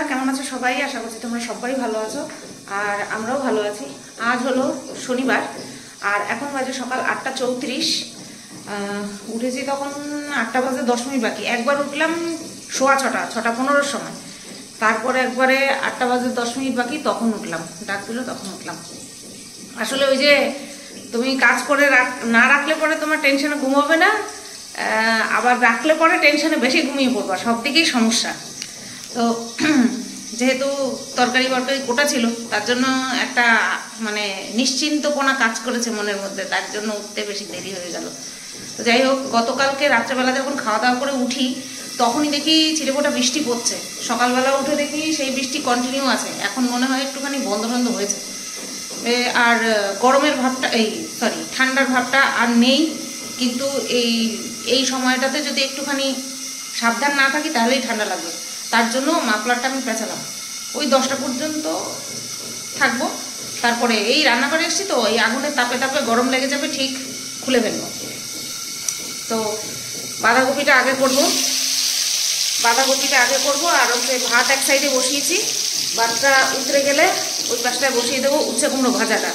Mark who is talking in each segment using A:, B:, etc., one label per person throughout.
A: কেমন আছো সবাই? আশা করছি তোমরা সবাই ভালো আছো আর আমরাও ভালো আছি। আজ হলো শনিবার আর এখন বাজে সকাল 8:34। উঠেছি তখন 8টা বাজে 10 মিনিট বাকি। একবার উঠলাম 6:15 সময়, তারপরে একবারে 8টা বাজে 10 মিনিট বাকি তখন উঠলাম, ডাক দিল তখন উঠলাম। আসলে ওই যে তুমি কাজ করে না রাখলে পরে তোমার টেনশনে ঘুম হবে না, আবার রাখলে পরে টেনশনে বেশি ঘুমিয়ে পড়বা, সব দিকেই সমস্যা। তো যেহেতু তরকারি কোটা ছিল, তার জন্য একটা মানে নিশ্চিন্তপনা কাজ করেছে মনের মধ্যে, তার জন্য উঠতে বেশি দেরি হয়ে গেল। তো যাই হোক, গতকালকে রাত্রেবেলা যখন খাওয়া দাওয়া করে উঠি তখনই দেখি ছিটেফোঁটা বৃষ্টি পড়ছে। সকালবেলা উঠে দেখি সেই বৃষ্টি কন্টিনিউ আছে, এখন মনে হয় একটুখানি বন্ধ হয়েছে। আর গরমের ভাবটা ঠান্ডার ভাবটা আর নেই, কিন্তু এই সময়টাতে যদি একটুখানি সাবধান না থাকি তাহলেই ঠান্ডা লাগবে। তার জন্য মাফলারটা আমি পেঁচালাম, ওই 10টা পর্যন্ত থাকবো, তারপরে এই রান্নাঘরে এসেছি তো এই আগুনের তাপে তাপে গরম লেগে যাবে, ঠিক খুলে ফেলবো। তো বাঁধাকপিটা আগে করবো আর হচ্ছে ভাত এক সাইডে বসিয়েছি, ভাতটা উতরে গেলে ওই পাশটায় বসিয়ে দেবো উচ্ছে কুমড়ো ভাজাটা,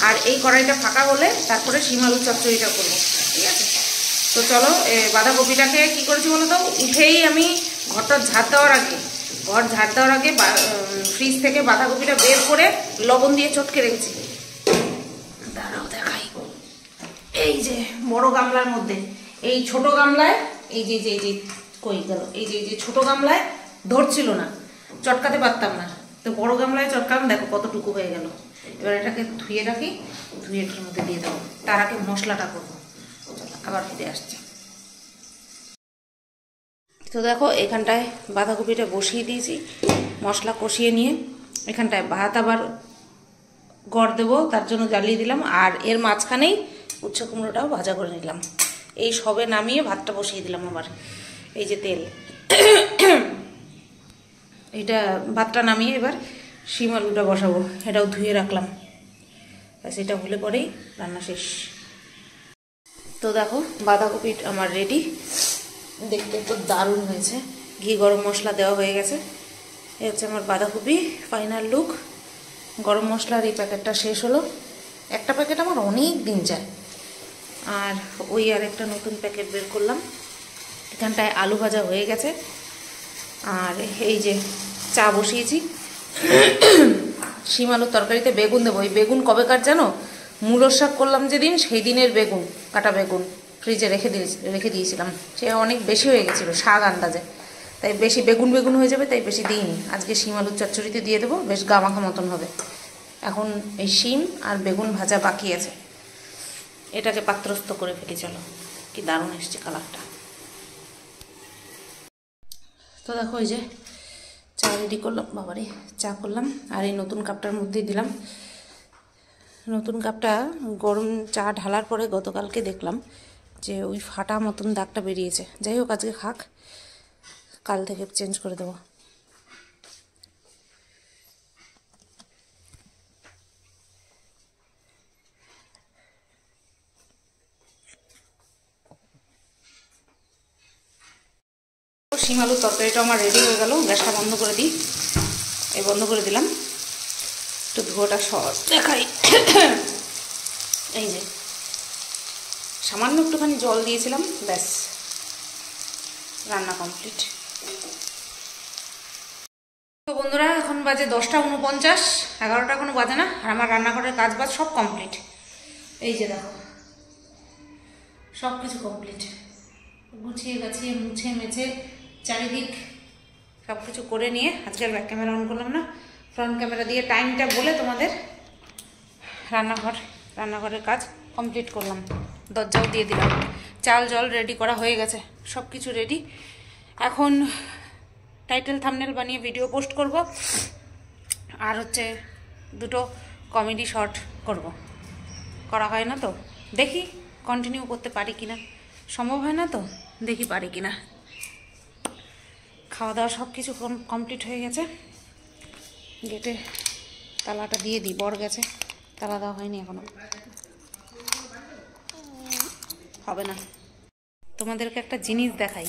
A: আর এই কড়াইটা ফাঁকা হলে তারপরে শিম আলুর চচ্চড়িটা করবো, ঠিক আছে? তো চলো, বাঁধাকপিটাকে কী করেছি বলো তো, উঠেই আমি ঘর ঝাড় দেওয়ার আগে ফ্রিজ থেকে বাঁধাকপিটা বের করে লবণ দিয়ে চটকে রেখেছি। দাঁড়াও দেখাই, এই যে বড় গামলার মধ্যে, এই ছোট গামলায় এই যে কই গেল, এই যে ছোট গামলায় ধরছিল না, চটকাতে পারতাম না, তো বড় গামলায় চটকালাম, দেখো কতটুকু হয়ে গেল। এবার এটাকে ধুয়ে রাখি, ধুয়ে এটার মধ্যে দিয়ে দেবো, তার আগে মশলাটা করবো। আবার ফিরে আসছে। তো দেখো, এখানটায় বাঁধাকপিটা বসিয়ে দিয়েছি, মশলা কষিয়ে নিয়ে এখানটায় ভাত আবার গড় দেবো, তার জন্য জ্বালিয়ে দিলাম, আর এর মাঝখানেই উচ্ছে কুমড়োটাও ভাজা করে নিলাম। এই সবে নামিয়ে ভাতটা বসিয়ে দিলাম। আবার এই যে তেল, এটা ভাতটা নামিয়ে এবার শিম আলুটা বসাবো, এটাও ধুয়ে রাখলাম, সেটা হলে পরেই রান্না শেষ। তো দেখো, বাঁধাকপি আমার রেডি, দেখতে একটু দারুণ হয়েছে, ঘি গরম মশলা দেওয়া হয়ে গেছে। এই হচ্ছে আমার বাঁধাকপি ফাইনাল লুক। গরম মশলার এই প্যাকেটটা শেষ হলো, একটা প্যাকেট আমার অনেক দিন যায়, আর ওই আর একটা নতুন প্যাকেট বের করলাম। এখানটায় আলু ভাজা হয়ে গেছে, আর এই যে চা বসিয়েছি। শিম আলুর তরকারিতে বেগুন দেবো। এই বেগুন কবেকার জানো, মূলোর শাক করলাম যেদিন, সেই দিনের বেগুন, কাটা বেগুন ফ্রিজে রেখে দিয়েছিলাম, সে অনেক বেশি হয়ে গেছিলো শাক আন্দাজে, তাই বেশি বেগুন হয়ে যাবে, তাই বেশি দিইনি। আজকে শিম আলুর চচ্চড়িতে দিয়ে দেবো, বেশ গামাখা মতন হবে। এখন এই শিম আর বেগুন ভাজা বাকি আছে, এটাকে পাত্রস্থ করে ফেলি। চলো, কি দারুণ এসছে কালারটা। তো দেখো, এই যে চা রেডি করলাম, বাবারে চা করলাম, আর এই নতুন কাপটার মধ্যেই দিলাম। নতুন কাপটা গরম চা ঢালার পরে গতকালকে দেখলাম যে ওই ফাটা মতন দাগটা বেরিয়েছে। যাই হোক, আজকে খাক, কাল থেকে চেঞ্জ করে দেবো। শিম আলুর তরকারিটা আমার রেডি হয়ে গেল। গ্যাসটা বন্ধ করে দিই, বন্ধ করে দিলাম। একটু ধোয়াটা সহজ দেখাই। এই যে সামান্য একটুখানি জল দিয়েছিলাম, ব্যাস রান্না কমপ্লিট। তো বন্ধুরা, এখন বাজে 10:49, 11টা এখনো বাজে না, আর আমার রান্নাঘরের কাজ বাজ সব কমপ্লিট। এই যে দেখো, সব কিছু কমপ্লিট, গুছিয়ে গাছিয়ে মুছে মেছে চারিদিক সব কিছু করে নিয়ে আজকে ব্যাক ক্যামেরা অন করলাম না, ফ্রন্ট ক্যামেরা দিয়ে টাইমটা বলে তোমাদের রান্নাঘরের কাজ কমপ্লিট করলাম। দরজাও দিয়ে দিলাম, চাল জল রেডি করা হয়ে গেছে, সব কিছু রেডি। এখন টাইটেল থাম্বনেল বানিয়ে ভিডিও পোস্ট করব, আর হচ্ছে দুটো কমেডি শর্ট করা হয় না তো, দেখি কন্টিনিউ করতে পারি কিনা, সম্ভব হয় না তো, দেখি পারি কিনা। খাওয়া দাওয়া সব কিছু কমপ্লিট হয়ে গেছে। গেটে তালাটা দিয়ে দিই, বর গেছে, তালা দেওয়া হয়নি এখনো, হবে না। তোমাদেরকে একটা জিনিস দেখাই,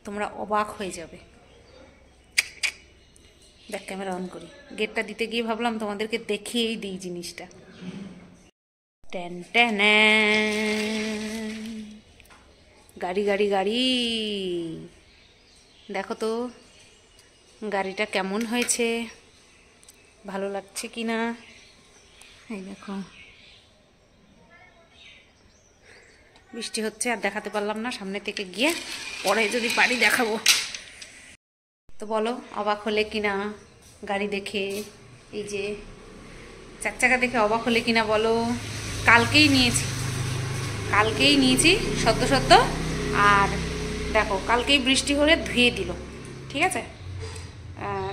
A: তোমরা অবাক হয়ে যাবে। ব্যাক ক্যামেরা অন করি। গেটটা দিতে গিয়ে ভাবলাম তোমাদেরকে দেখিয়েই দিই জিনিসটা। টেন টেন, গাড়ি গাড়ি গাড়ি, দেখো তো গাড়িটা কেমন হয়েছে, ভালো লাগছে কি না। এই দেখো বৃষ্টি হচ্ছে, আর দেখাতে পারলাম না, সামনে থেকে গিয়ে পরে যদি পারি দেখাবো। তো বলো অবাক হলে কিনা গাড়ি দেখে, এই যে 4 চাকা দেখে অবাক হলে কিনা বলো। কালকেই নিয়েছি সত্য সত্য। আর দেখো কালকেই বৃষ্টি হলে ধুয়ে দিল, ঠিক আছে,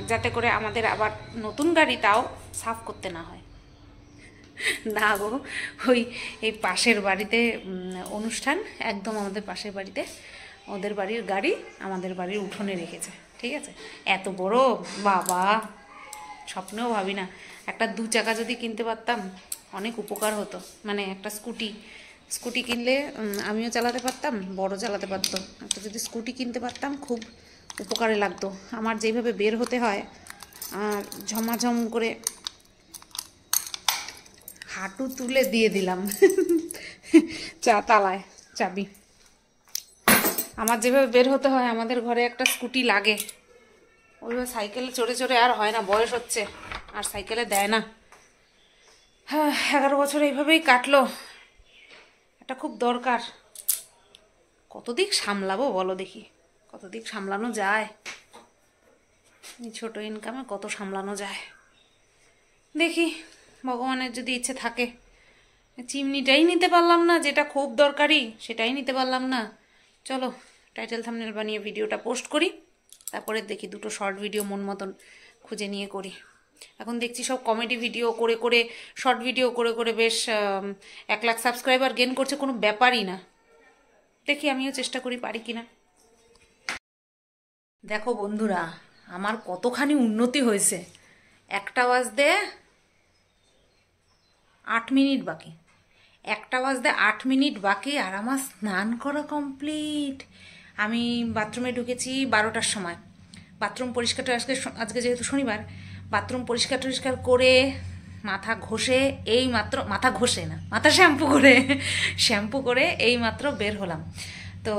A: যাতে করে আমাদের আবার নতুন গাড়ি তাও সাফ করতে না হয়। না গো, এই পাশের বাড়িতে অনুষ্ঠান, একদম আমাদের পাশের বাড়িতে, ওদের বাড়ির গাড়ি আমাদের বাড়ির উঠোনে রেখেছে, ঠিক আছে। এত বড়, বাবা স্বপ্নেও ভাবি না। একটা 2 চাকা যদি কিনতে পারতাম অনেক উপকার হতো, মানে একটা স্কুটি কিনলে আমিও চালাতে পারতাম, বড় চালাতে পারতো। একটা যদি স্কুটি কিনতে পারতাম খুব উপকারে লাগতো। আমার যেভাবে বের হতে হয়, আর ঝমাঝম করে হাঁটু তুলে দিয়ে দিলাম তালায় চাবি। আমার যেভাবে বের হতে হয়, আমাদের ঘরে একটা স্কুটি লাগে। ওইভাবে সাইকেলে চড়ে চড়ে আর হয় না, বয়স হচ্ছে, আর সাইকেলে দেয় না। হ্যাঁ, 11 বছর এইভাবেই কাটলো। এটা খুব দরকার। কত দিক সামলাবো বলো দেখি, কত দিক সামলানো যায়, এই ছোট ইনকামে কত সামলানো যায় দেখি, ভগবানের যদি ইচ্ছে থাকে। চিমনিটাই নিতে পারলাম না, যেটা খুব দরকারি সেটাই নিতে পারলাম না। চলো টাইটেল থাম্বনেল বানিয়ে ভিডিওটা পোস্ট করি, তারপরে দেখি 2টো শর্ট ভিডিও মন মতন খুঁজে নিয়ে করি। এখন দেখছি সব কমেডি ভিডিও করে করে, শর্ট ভিডিও করে করে বেশ 1 লাখ সাবস্ক্রাইবার গেইন করছে, কোনো ব্যাপারই না। দেখি আমিও চেষ্টা করি পারি কিনা। দেখো বন্ধুরা, আমার কতখানি উন্নতি হয়েছে। 1টা বাজতে 8 মিনিট বাকি, 1টা বাজতে 8 মিনিট বাকি, আর আমার স্নান করা কমপ্লিট। আমি বাথরুমে ঢুকেছি 12টার সময়। বাথরুম পরিষ্কার, আজকে যেহেতু শনিবার, বাথরুম পরিষ্কার করে মাথা ঘষে এই মাত্র, মাথা ঘষে না, মাথা শ্যাম্পু করে এই মাত্র বের হলাম। তো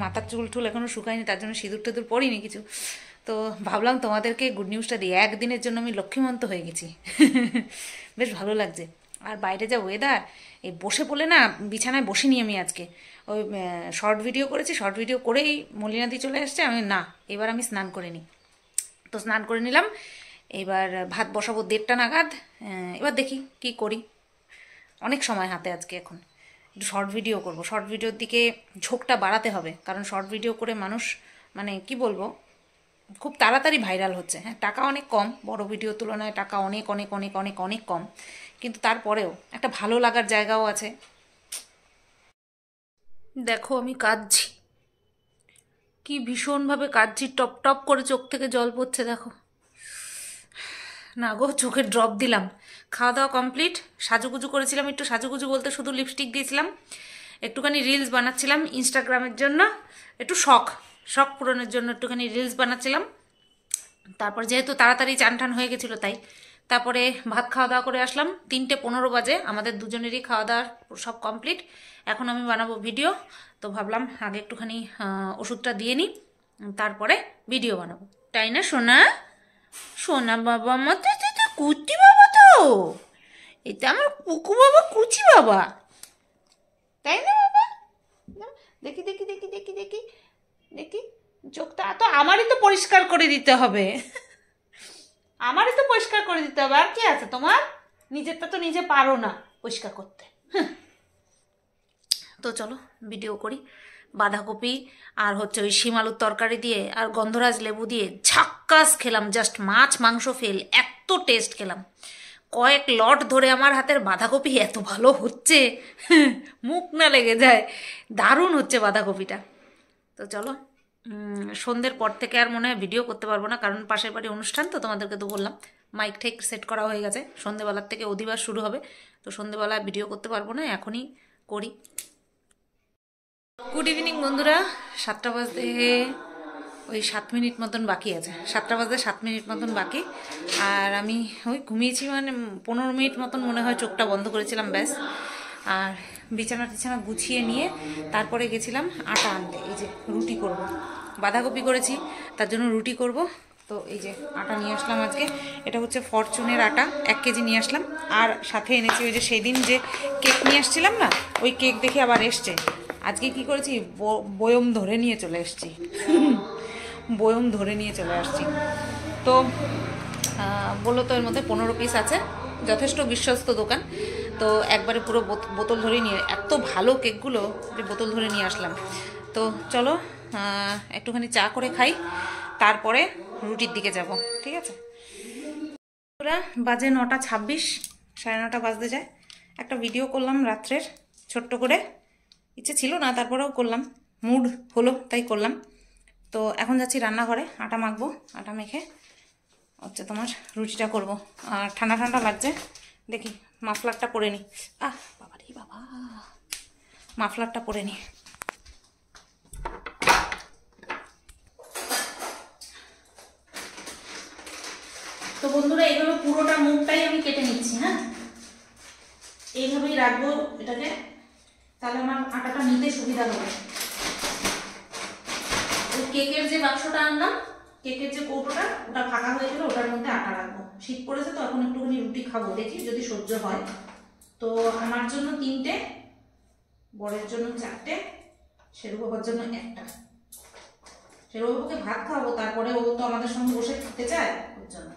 A: মাথার চুল এখনও শুকায়নি, তার জন্য সিঁদুর টিঁদুর পরিনি কিছু। তো ভাবলাম তোমাদেরকে গুড নিউজটা দিই, একদিনের জন্য আমি লক্ষ্মীমন্ত হয়ে গেছি বেশ ভালো লাগছে। আর বাইরে যা ওয়েদার, এই বসে পড়লে না, বিছানায় বসিনি আমি আজকে। ওই শর্ট ভিডিও করেছি, শর্ট ভিডিও করেই মলিনাদি চলে আসছে। আমি না, এবার আমি স্নান করে নিই। তো স্নান করে নিলাম, এবার ভাত বসাবো 1:30টা নাগাদ। এবার দেখি কি করি, অনেক সময় হাতে আজকে। এখন একটু শর্ট ভিডিও করব, শর্ট ভিডিওর দিকে ঝোঁকটা বাড়াতে হবে, কারণ শর্ট ভিডিও করে মানুষ, মানে কি বলবো, খুব তাড়াতাড়ি ভাইরাল হচ্ছে। হ্যাঁ, টাকা অনেক কম, বড় ভিডিওর তুলনায় টাকা অনেক অনেক অনেক অনেক অনেক কম, কিন্তু তারপরেও একটা ভালো লাগার জায়গাও আছে। দেখো আমি কাঁদছি, কি ভীষণভাবে কাঁদছি, টপ টপ করে চোখ থেকে জল পড়ছে। দেখো না গো, চোখের ড্রপ দিলাম। খাওয়া দাওয়া কমপ্লিট, সাজুগুজু করেছিলাম, একটু সাজুগুজু বলতে শুধু লিপস্টিক দিয়েছিলাম, একটুখানি রিলস বানাচ্ছিলাম ইনস্টাগ্রামের জন্য, একটু শখ পূরণের জন্য একটুখানি রিলস বানাচ্ছিলাম। তারপর যেহেতু তাড়াতাড়ি চান টান হয়ে গেছিলো, তাই তারপরে ভাত খাওয়া দাওয়া করে আসলাম। 3:15 বাজে, আমাদের দুজনেরই খাওয়া দাওয়া সব কমপ্লিট। এখন আমি বানাবো ভিডিও, তো ভাবলাম আগে একটুখানি ওষুধটা দিয়ে নিই, তারপরে ভিডিও বানাবো, তাই না সোনা? সোনা বাবা, আমার তো কুচি বাবা, তো এটা আমার কুকু বাবা, কুচি বাবা, তাই না বাবা? দেখি দেখি দেখি দেখি দেখি দেখি, চোখটা তো আমারই তো পরিষ্কার করে দিতে হবে, আমারই তো পরিষ্কার করে দিতে হবে। আর কি আছে তোমার? নিজেরটা তো নিজে পারো না পরিষ্কার করতে। তো চলো ভিডিও করি। বাঁধাকপি আর হচ্ছে ওই শিম আলুর তরকারি দিয়ে আর গন্ধরাজ লেবু দিয়ে ঝাক্কাস খেলাম, জাস্ট মাছ মাংস ফেল, এত টেস্ট খেলাম। কয়েক লট ধরে আমার হাতের বাঁধাকপি এত ভালো হচ্ছে, মুখ না লেগে যায়, দারুণ হচ্ছে বাঁধাকপিটা। তো চলো, সন্ধ্যের পর থেকে আর মনে হয় ভিডিও করতে পারবো না, কারণ পাশের বাড়ি অনুষ্ঠান, তো তোমাদেরকে তো বললাম মাইক ঠেক সেট করা হয়ে গেছে। সন্ধ্যেবেলার থেকে অধিবাস শুরু হবে, তো সন্ধ্যেবেলা ভিডিও করতে পারবো না, এখনই করি। গুড ইভিনিং বন্ধুরা, 7টা বাজতে ওই 7 মিনিট মতন বাকি আছে, 7টা বাজতে 7 মিনিট মতন বাকি। আর আমি ওই ঘুমিয়েছি, মানে 15 মিনিট মতন মনে হয় চোখটা বন্ধ করেছিলাম, ব্যাস। আর বিছানা টিছানা গুছিয়ে নিয়ে তারপরে গেছিলাম আটা আনতে। এই যে রুটি করব, বাঁধাকপি করেছি, তার জন্য রুটি করব। তো এই যে আটা নিয়ে আসলাম আজকে, এটা হচ্ছে ফরচুনের আটা, 1 কেজি নিয়ে আসলাম। আর সাথে এনেছি ওই যে সেই দিন যে কেক নিয়ে আসছিলাম না, ওই কেক দেখে আবার এসছে। আজকে কি করেছি, বয়ম ধরে নিয়ে চলে এসছি বয়ম ধরে নিয়ে চলে আসছি। তো বললো তো এর মধ্যে 15 পিস আছে, যথেষ্ট বিশ্বস্ত দোকান। তো একবারে পুরো বোতল ধরে নিয়ে, এত ভালো কেকগুলো যে বোতল ধরে নিয়ে আসলাম। তো চলো একটুখানি চা করে খাই, তারপরে রুটির দিকে যাব, ঠিক আছে? পুরা বাজে 9:26, 9:30 বাজতে যায়। একটা ভিডিও করলাম রাত্রের ছোট্ট করে, ইচ্ছে ছিল না, তারপরেও করলাম, মুড হলো তাই করলাম। তো এখন যাচ্ছি রান্নাঘরে, আটা মাখবো, আটা মেখে হচ্ছে তোমার রুটিটা করব। আর ঠান্ডা ঠান্ডা লাগছে, দেখি মাফলারটা পরে নিই। বাবা রে বাবা, মাফলারটা পরে নিই। তো বন্ধুরা, এইভাবে পুরোটা মুখটাই আমি কেটে নিচ্ছি। হ্যাঁ, এইভাবেই রাখবো এটাকে, তাহলে আমার আটাটা নিতে সুবিধা হবে। ওই কেকের যে বাক্সটা আনলাম, কেকের যে কৌটোটা, ওটা ফাঁকা হয়ে গেলে ওটার মধ্যে আটা রাখবো। শীত পড়েছে তো, এখন একটুখানি রুটি খাবো, দেখি যদি সহ্য হয়। তো আমার জন্য 3টে, বরের জন্য 4টে, শেরু বাবার জন্য 1টা। শেরু বাবাকে ভাত খাওয়াবো, তারপরে ও তো আমাদের সঙ্গে বসে খেতে চায়, ওর জন্য।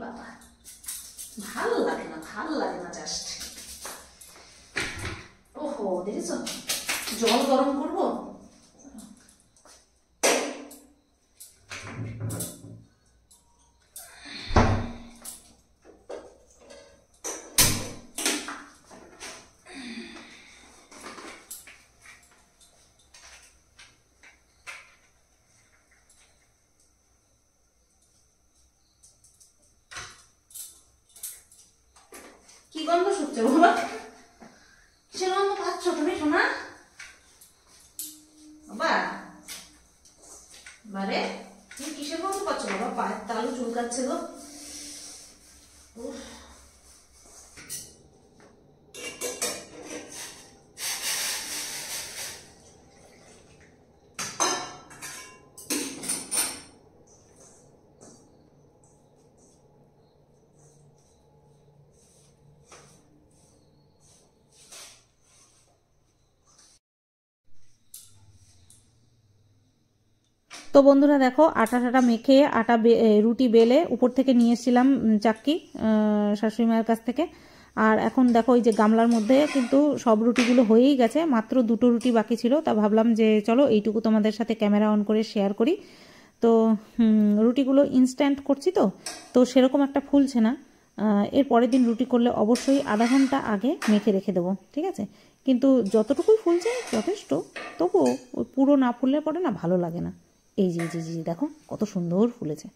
A: বাবা, ভালো লাগে না, ভালো লাগে না জাস্ট। ওহো, দেখেছো, জল গরম করবো। কি গন্ধ শুকছে বাবা? কিসের গন্ধ পাচ্ছ তুমি সোনা? বাবা, বারে তুমি কিসের গন্ধ পাচ্ছ বাবা? পায়ের তালু চুলকাচ্ছে গো। তো বন্ধুরা দেখো, আটা মেখে রুটি বেলে উপর থেকে নিয়ে এসেছিলাম চাক্কি শাশুড়ি মায়ের কাছ থেকে। আর এখন দেখো এই যে গামলার মধ্যে কিন্তু সব রুটিগুলো হয়েই গেছে, মাত্র 2টো রুটি বাকি ছিল। তা ভাবলাম যে চলো এইটুকু তোমাদের সাথে ক্যামেরা অন করে শেয়ার করি। তো রুটিগুলো ইনস্ট্যান্ট করছি, তো সেরকম একটা ফুলছে না। এর পরের দিন রুটি করলে অবশ্যই আধা ঘন্টা আগে মেখে রেখে দেবো, ঠিক আছে? কিন্তু যতটুকুই ফুলছে যথেষ্ট, তবুও পুরো না ফুললে পরে না ভালো লাগে না। এই যে দেখো কত সুন্দর ফুলেছে,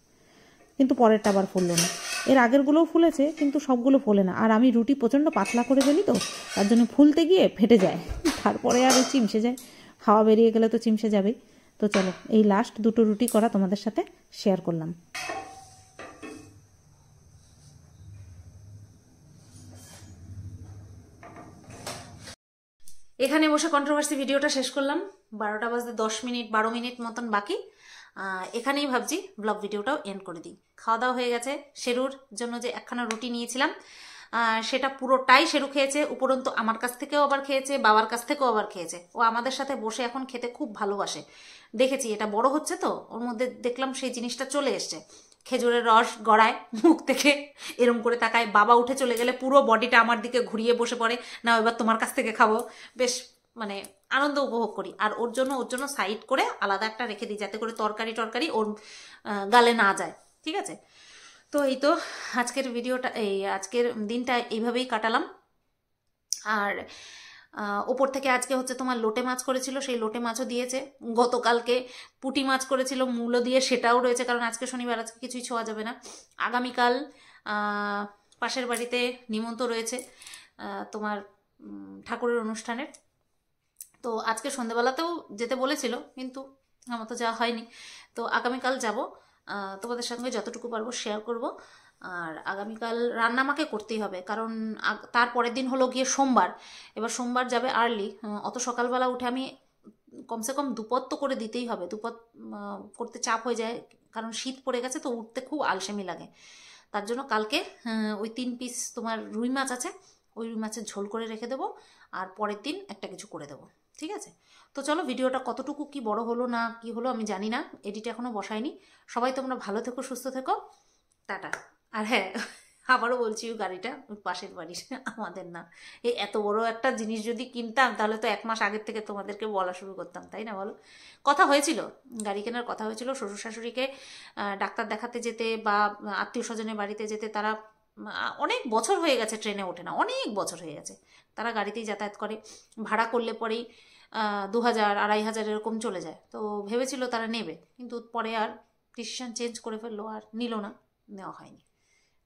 A: কিন্তু পরেরটা আবার ফুললো না। এর আগেরগুলোও ফুলেছে, কিন্তু সবগুলো ফোলে না। আর আমি রুটি প্রচণ্ড পাতলা করে ফেলি, তো তার জন্য ফুলতে গিয়ে ফেটে যায়, তারপরে আর চিমসে যায়। হাওয়া বেরিয়ে গেলে তো চিমসে যাবে। তো চলো, এই লাস্ট 2টো রুটি করা তোমাদের সাথে শেয়ার করলাম। এখানে বসে কন্ট্রোভার্সি ভিডিওটা শেষ করলাম। 12টা বাজতে 10 মিনিট, 12 মিনিট মতন বাকি। এখানেই ভাবছি ব্লগ ভিডিওটাও এন্ড করে দিই। খাওয়া দাওয়া হয়ে গেছে। শেরুর জন্য যে 1খানা রুটি নিয়েছিলাম, সেটা পুরোটাই শেরু খেয়েছে। উপরন্তু আমার কাছ থেকেও আবার খেয়েছে, বাবার কাছ থেকেও আবার খেয়েছে। ও আমাদের সাথে বসে এখন খেতে খুব ভালোবাসে। দেখেছি এটা বড় হচ্ছে, তো ওর মধ্যে দেখলাম সেই জিনিসটা চলে এসছে। খেজুরের রস গড়ায় মুখ থেকে, এরম করে তাকায়। বাবা উঠে চলে গেলে পুরো বডিটা আমার দিকে ঘুরিয়ে বসে পড়ে, না এবার তোমার কাছ থেকে খাবো। বেশ মানে আনন্দ উপভোগ করি। আর ওর জন্য সাইড করে আলাদা একটা রেখে দিই, যাতে করে তরকারি ওর গালে না যায়, ঠিক আছে? তো এই তো আজকের দিনটা এইভাবেই কাটালাম। আর ওপর থেকে আজকে হচ্ছে তোমার লোটে মাছ করেছিল, সেই লোটে মাছও দিয়েছে। গতকালকে পুঁটি মাছ করেছিল মূলো দিয়ে, সেটাও রয়েছে, কারণ আজকে শনিবার, আজকে কিছুই ছোঁয়া যাবে না। আগামীকাল পাশের বাড়িতে নিমন্ত্রণ রয়েছে তোমার ঠাকুরের অনুষ্ঠানের, তো আজকে সন্ধ্যেবেলাতেও যেতে বলেছিল, কিন্তু আমার তো যাওয়া হয়নি। তো আগামীকাল যাব, তোমাদের সঙ্গে যতটুকু পারবো শেয়ার করব। আর আগামীকাল রান্না আমাকে করতেই হবে, কারণ তার পরের দিন হলো গিয়ে সোমবার। এবার সোমবার যাবে আর্লি, অত সকালবেলা উঠে আমি কমসে কম দুপদ তো করে দিতেই হবে, দুপদ করতে চাপ হয়ে যায়, কারণ শীত পড়ে গেছে তো উঠতে খুব আলসেমি লাগে। তার জন্য কালকে ওই 3 পিস তোমার রুই মাছ আছে, ওই রুই মাছের ঝোল করে রেখে দেবো, আর পরের দিন একটা কিছু করে দেবো, ঠিক আছে? তো চলো, ভিডিওটা কতটুকু কি বড় হলো না কি হলো আমি জানি না, এডিট এখনও বসাইনি। সবাই তোমরা ভালো থেকো, সুস্থ থেকো, টাটা। আর হ্যাঁ, আবারও বলছি, ওই গাড়িটা ওই পাশের বাড়ির, আমাদের না। এই এত বড় একটা জিনিস যদি কিনতাম তাহলে তো 1 মাস আগের থেকে তোমাদেরকে বলা শুরু করতাম, তাই না বলো? কথা হয়েছিল, গাড়ি কেনার কথা হয়েছিল, শ্বশুর শাশুড়িকে ডাক্তার দেখাতে যেতে বা আত্মীয় স্বজনের বাড়িতে যেতে, তারা অনেক বছর হয়ে গেছে ট্রেনে ওঠে না, অনেক বছর হয়ে গেছে, তারা গাড়িতেই যাতায়াত করে। ভাড়া করলে পরেই 2000 2500 এরকম চলে যায়। তো ভেবেছিল তারা নেবে, কিন্তু পরে আর ডিসিশন চেঞ্জ করে ফেললো, আর নিল না, নেওয়া হয়নি।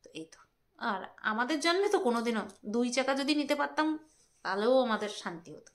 A: তো এই তো। আর আমাদের জন্মে তো কোনোদিনও 2 চাকা যদি নিতে পারতাম তাহলেও আমাদের শান্তি হতো।